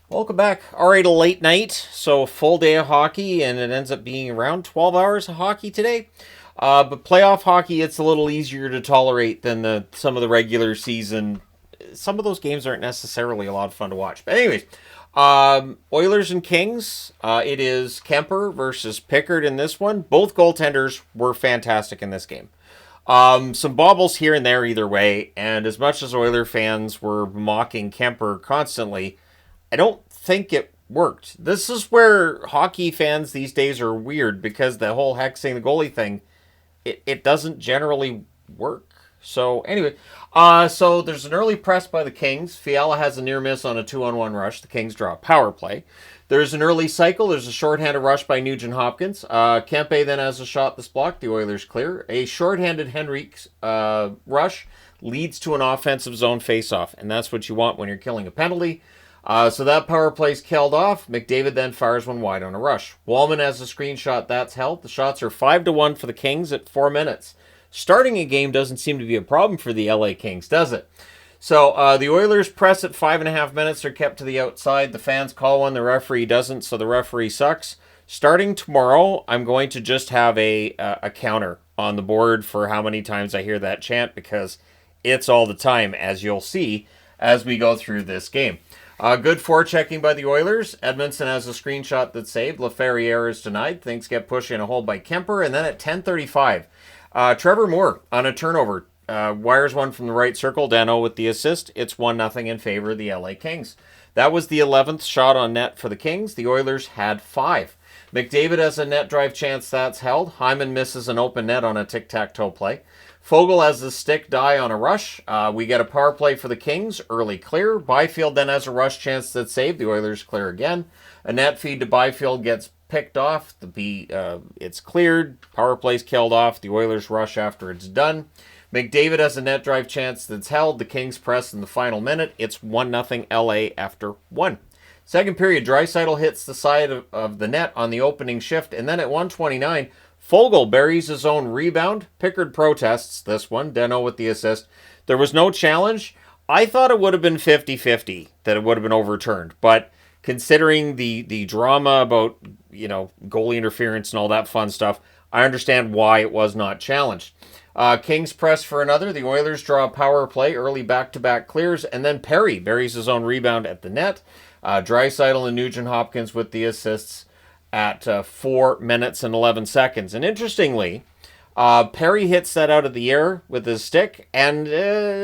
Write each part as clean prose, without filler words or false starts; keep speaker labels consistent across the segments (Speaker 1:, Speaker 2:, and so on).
Speaker 1: Welcome back. All right, a late night, so a full day of hockey, and it ends up being around 12 hours of hockey today. But playoff hockey, it's a little easier to tolerate than some of the regular season. Some of those games aren't necessarily a lot of fun to watch. But anyways, Oilers and Kings. It is Kemper versus Pickard in this one. Both goaltenders were fantastic in this game. Some bobbles here and there either way, and as much as Oiler fans were mocking Kemper constantly, I don't think it worked. This is where hockey fans these days are weird because the whole hexing the goalie thing, it doesn't generally work. So anyway, so there's an early press by the Kings. Fiala has a near miss on a 2-on-1 rush. The Kings draw a power play. There's an early cycle. There's a shorthanded rush by Nugent Hopkins. Kempe then has a shot that's blocked. The Oilers clear. A shorthanded Henrique's rush leads to an offensive zone faceoff, and that's what you want when you're killing a penalty. So that power play's killed off. McDavid then fires one wide on a rush. Wallman has a screenshot that's held. The shots are 5-1 for the Kings at 4 minutes. Starting a game doesn't seem to be a problem for the LA Kings, does it? So the Oilers press at 5.5 minutes. They're kept to the outside. The fans call one. The referee doesn't, so the referee sucks. Starting tomorrow, I'm going to just have a counter on the board for how many times I hear that chant because it's all the time, as you'll see as we go through this game. Good forechecking by the Oilers. Edmondson has a screenshot that's saved. Laferriere is denied. Things get pushed in a hole by Kemper. And then at 10:35, Trevor Moore on a turnover. Wires one from the right circle. Dano with the assist. It's 1-0 in favor of the LA Kings. That was the 11th shot on net for the Kings. The Oilers had 5. McDavid has a net drive chance that's held. Hyman misses an open net on a tic-tac-toe play. Fogel has the stick die on a rush. We get a power play for the Kings. Early clear. Byfield then has a rush chance that's saved. The Oilers clear again. A net feed to Byfield gets picked off. It's cleared. Power play's killed off. The Oilers rush after it's done. McDavid has a net drive chance that's held. The Kings press in the final minute. It's 1-0 LA after 1. Second period, Draisaitl hits the side of the net on the opening shift, and then at 1:29, Fogel buries his own rebound. Pickard protests this one. Deno with the assist. There was no challenge. I thought it would have been 50-50, that it would have been overturned. But considering the drama about, goalie interference and all that fun stuff, I understand why it was not challenged. Kings press for another. The Oilers draw a power play. Early back-to-back clears. And then Perry buries his own rebound at the net. Draisaitl and Nugent Hopkins with the assists at 4 minutes and 11 seconds. And interestingly, Perry hits that out of the air with his stick. And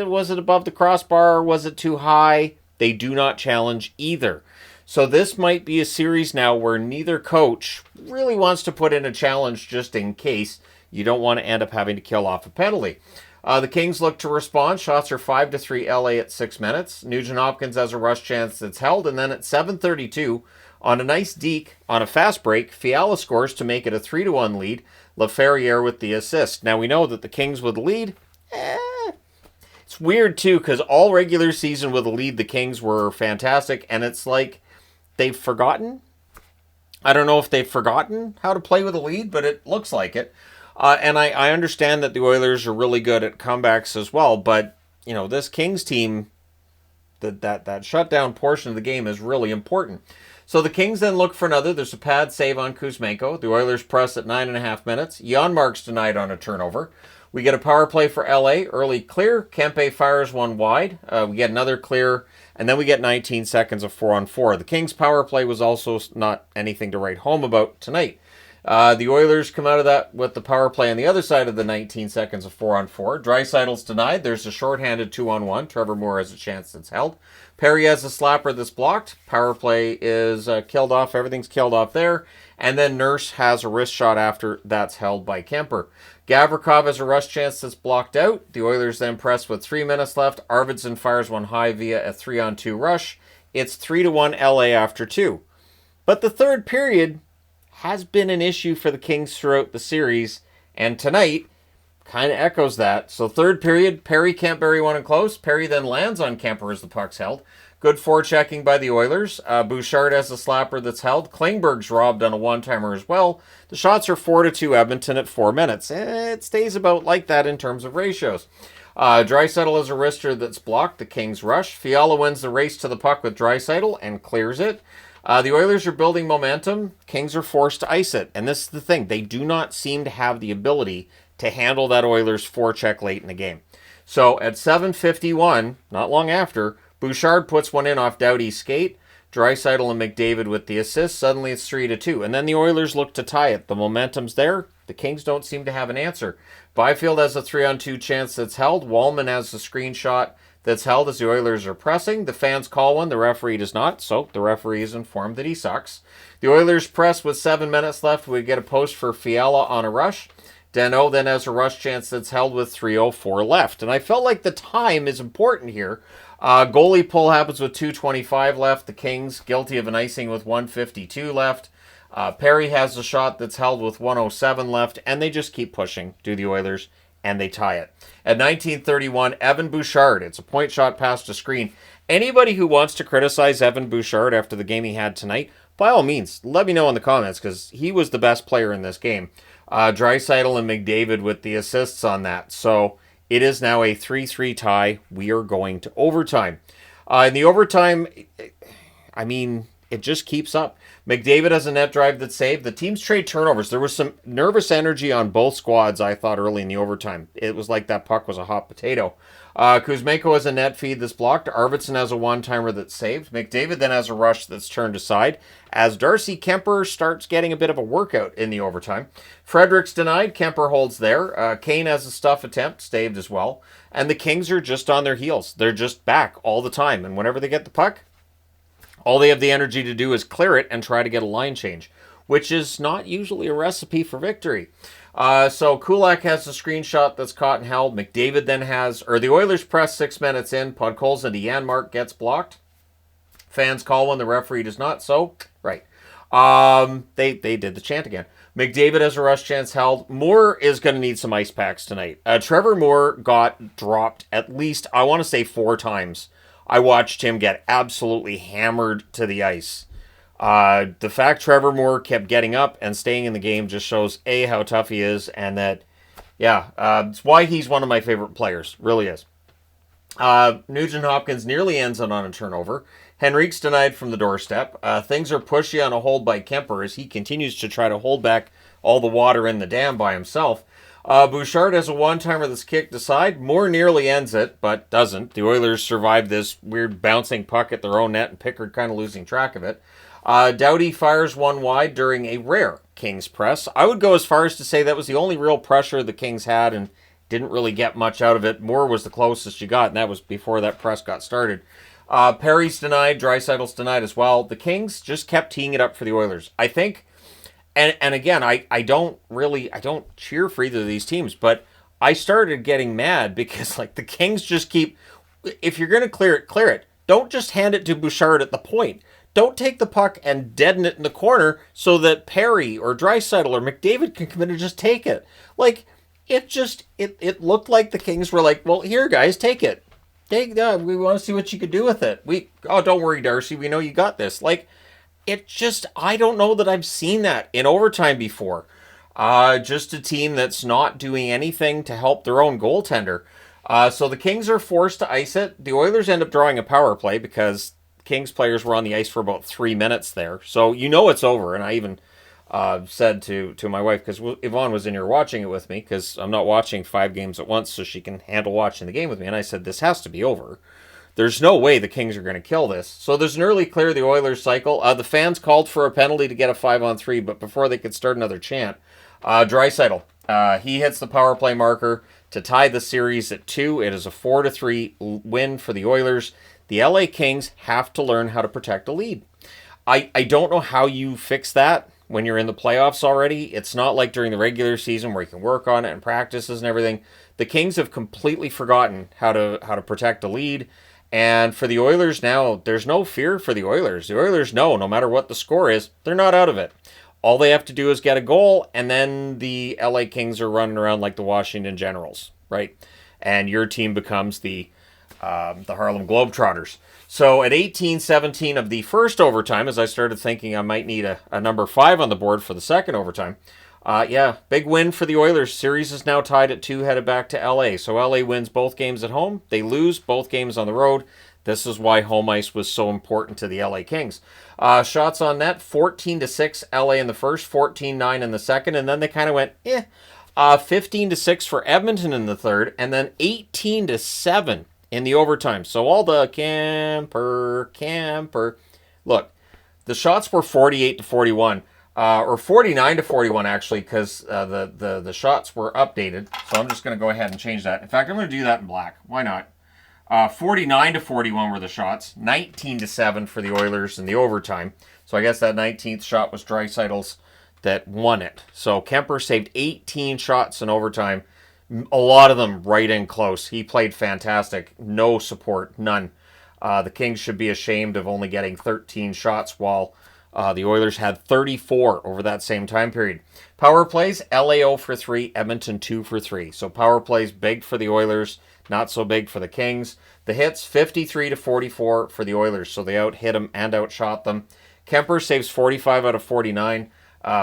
Speaker 1: was it above the crossbar? Was it too high? They do not challenge either. So this might be a series now where neither coach really wants to put in a challenge just in case you don't want to end up having to kill off a penalty. The Kings look to respond. Shots are 5-3 LA at 6 minutes. Nugent Hopkins has a rush chance that's held. And then at 7:32, on a nice deke, on a fast break, Fiala scores to make it a 3-1 lead. Laferriere with the assist. Now we know that the Kings with the lead. It's weird too, because all regular season with a lead, the Kings were fantastic. And it's like they've forgotten. I don't know if they've forgotten how to play with a lead, but it looks like it. And I understand that the Oilers are really good at comebacks as well, but this Kings team, that shutdown portion of the game is really important. So the Kings then look for another. There's a pad save on Kuzmenko. The Oilers press at 9.5 minutes. Janmark's denied on a turnover. We get a power play for LA. Early clear. Kempe fires one wide. We get another clear, and then we get 19 seconds of 4-on-4. The Kings power play was also not anything to write home about tonight. The Oilers come out of that with the power play on the other side of the 19 seconds of 4-on-4. Draisaitl's denied. There's a shorthanded 2-on-1. Trevor Moore has a chance that's held. Perry has a slapper that's blocked. Power play is killed off. Everything's killed off there. And then Nurse has a wrist shot after that's held by Kemper. Gavrikov has a rush chance that's blocked out. The Oilers then press with 3 minutes left. Arvidsson fires one high via a 3-on-2 rush. It's 3-1 LA after 2. But the third period has been an issue for the Kings throughout the series, and tonight kind of echoes that. So third period, Perry can't bury one in close. Perry then lands on Kemper as the puck's held. Good forechecking by the Oilers. Bouchard has a slapper that's held. Klingberg's robbed on a one-timer as well. The shots are 4-2 Edmonton at 4 minutes. It stays about like that in terms of ratios. Draisaitl has a wrister that's blocked. The Kings rush. Fiala wins the race to the puck with Draisaitl and clears it. The Oilers are building momentum. Kings are forced to ice it. And this is the thing. They do not seem to have the ability to handle that Oilers forecheck late in the game. So at 7:51, not long after, Bouchard puts one in off Doughty's skate. Draisaitl and McDavid with the assist. Suddenly it's 3-2. And then the Oilers look to tie it. The momentum's there. The Kings don't seem to have an answer. Byfield has a 3-on-2 chance that's held. Wallman has a screenshot that's held as the Oilers are pressing. The fans call one. The referee does not. So the referee is informed that he sucks. The Oilers press with 7 minutes left. We get a post for Fiala on a rush. Danault then has a rush chance that's held with 3:04 left. And I felt like the time is important here. Goalie pull happens with 2:25 left. The Kings guilty of an icing with 1:52 left. Perry has a shot that's held with 1:07 left. And they just keep pushing, do the Oilers, and they tie it. At 19:31, Evan Bouchard. It's a point shot past a screen. Anybody who wants to criticize Evan Bouchard after the game he had tonight, by all means, let me know in the comments, because he was the best player in this game. Draisaitl and McDavid with the assists on that. So it is now a 3-3 tie. We are going to overtime. In the overtime, I mean, it just keeps up. McDavid has a net drive that's saved. The teams trade turnovers. There was some nervous energy on both squads, I thought, early in the overtime. It was like that puck was a hot potato. Kuzmenko has a net feed that's blocked. Arvidsson has a one-timer that's saved. McDavid then has a rush that's turned aside as Darcy Kemper starts getting a bit of a workout in the overtime. Fredericks denied. Kemper holds there. Kane has a stuff attempt, saved as well. And the Kings are just on their heels. They're just back all the time. And whenever they get the puck, all they have the energy to do is clear it and try to get a line change, which is not usually a recipe for victory. So Kulak has a screenshot that's caught and held. McDavid then has, or the Oilers press 6 minutes in. Podkolzin to Janmark gets blocked. Fans call one, the referee does not. So, right. They did the chant again. McDavid has a rush chance held. Moore is going to need some ice packs tonight. Trevor Moore got dropped at least, I want to say 4 times. I watched him get absolutely hammered to the ice. The fact Trevor Moore kept getting up and staying in the game just shows, A, how tough he is, and that, it's why he's one of my favorite players. Really is. Nugent Hopkins nearly ends on a turnover. Henrique's denied from the doorstep. Things are pushy on a hold by Kemper as he continues to try to hold back all the water in the dam by himself. Bouchard has a one-timer that's kicked aside. Moore nearly ends it, but doesn't. The Oilers survive this weird bouncing puck at their own net, and Pickard kind of losing track of it. Doughty fires one wide during a rare Kings press. I would go as far as to say that was the only real pressure the Kings had and didn't really get much out of it. Moore was the closest you got, and that was before that press got started. Perry's denied. Draisaitl's denied as well. The Kings just kept teeing it up for the Oilers. I think, and again, I don't cheer for either of these teams, but I started getting mad because like the Kings just keep, if you're going to clear it. Don't just hand it to Bouchard at the point. Don't take the puck and deaden it in the corner so that Perry or Draisaitl or McDavid can come in and just take it. Like, it looked like the Kings were like, well, here, guys, take it. We want to see what you could do with it. Don't worry, Darcy, we know you got this. Like, I don't know that I've seen that in overtime before. Just a team that's not doing anything to help their own goaltender. So the Kings are forced to ice it. The Oilers end up drawing a power play because Kings players were on the ice for about 3 minutes there. So you know it's over. And I even said to my wife, because Yvonne was in here watching it with me, because I'm not watching 5 games at once so she can handle watching the game with me. And I said, this has to be over. There's no way the Kings are going to kill this. So there's an early clear of the Oilers cycle. The fans called for a penalty to get a 5-on-3, but before they could start another chant, Draisaitl, he hits the power play marker to tie the series at 2. It is a 4-3 win for the Oilers. The LA Kings have to learn how to protect a lead. I don't know how you fix that when you're in the playoffs already. It's not like during the regular season where you can work on it and practices and everything. The Kings have completely forgotten how to protect a lead. And for the Oilers now, there's no fear for the Oilers. The Oilers know no matter what the score is, they're not out of it. All they have to do is get a goal, and then the LA Kings are running around like the Washington Generals, right? And your team becomes the Harlem Globetrotters. So at 18-17 of the first overtime, as I started thinking I might need a number 5 on the board for the second overtime, Yeah, big win for the Oilers. Series is now tied at 2, headed back to LA. So LA wins both games at home. They lose both games on the road. This is why home ice was so important to the LA Kings. Shots on net, 14-6 LA in the first, 14-9 in the second, and then they kind of went, 15-6 for Edmonton in the third, and then 18-7 in the overtime. So all the camper. Look, the shots were 48-41. Or 49-41 actually, because the shots were updated. So I'm just going to go ahead and change that. In fact, I'm going to do that in black. Why not? 49-41 were the shots. 19-7 for the Oilers in the overtime. So I guess that 19th shot was Draisaitl's that won it. So Kemper saved 18 shots in overtime. A lot of them right in close. He played fantastic. No support, none. The Kings should be ashamed of only getting 13 shots while the Oilers had 34 over that same time period. Power plays, LA 0 for 3, Edmonton 2 for 3. So power plays big for the Oilers, not so big for the Kings. The hits, 53-44 for the Oilers, so they out-hit them and outshot them. Kemper saves 45 out of 49.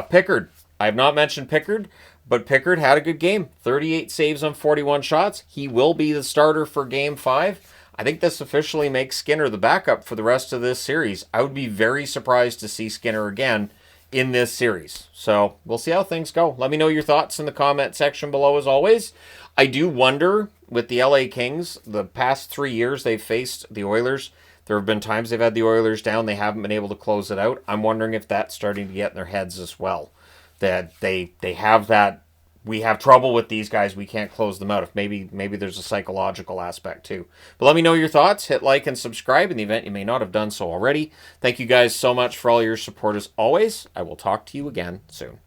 Speaker 1: Pickard, I have not mentioned Pickard, but Pickard had a good game. 38 saves on 41 shots. He will be the starter for Game 5. I think this officially makes Skinner the backup for the rest of this series. I would be very surprised to see Skinner again in this series. So we'll see how things go. Let me know your thoughts in the comment section below as always. I do wonder with the LA Kings, the past 3 years they've faced the Oilers, there have been times they've had the Oilers down. They haven't been able to close it out. I'm wondering if that's starting to get in their heads as well. That they have that, we have trouble with these guys, we can't close them out. If maybe there's a psychological aspect too. But let me know your thoughts. Hit like and subscribe in the event you may not have done so already. Thank you guys so much for all your support as always. I will talk to you again soon.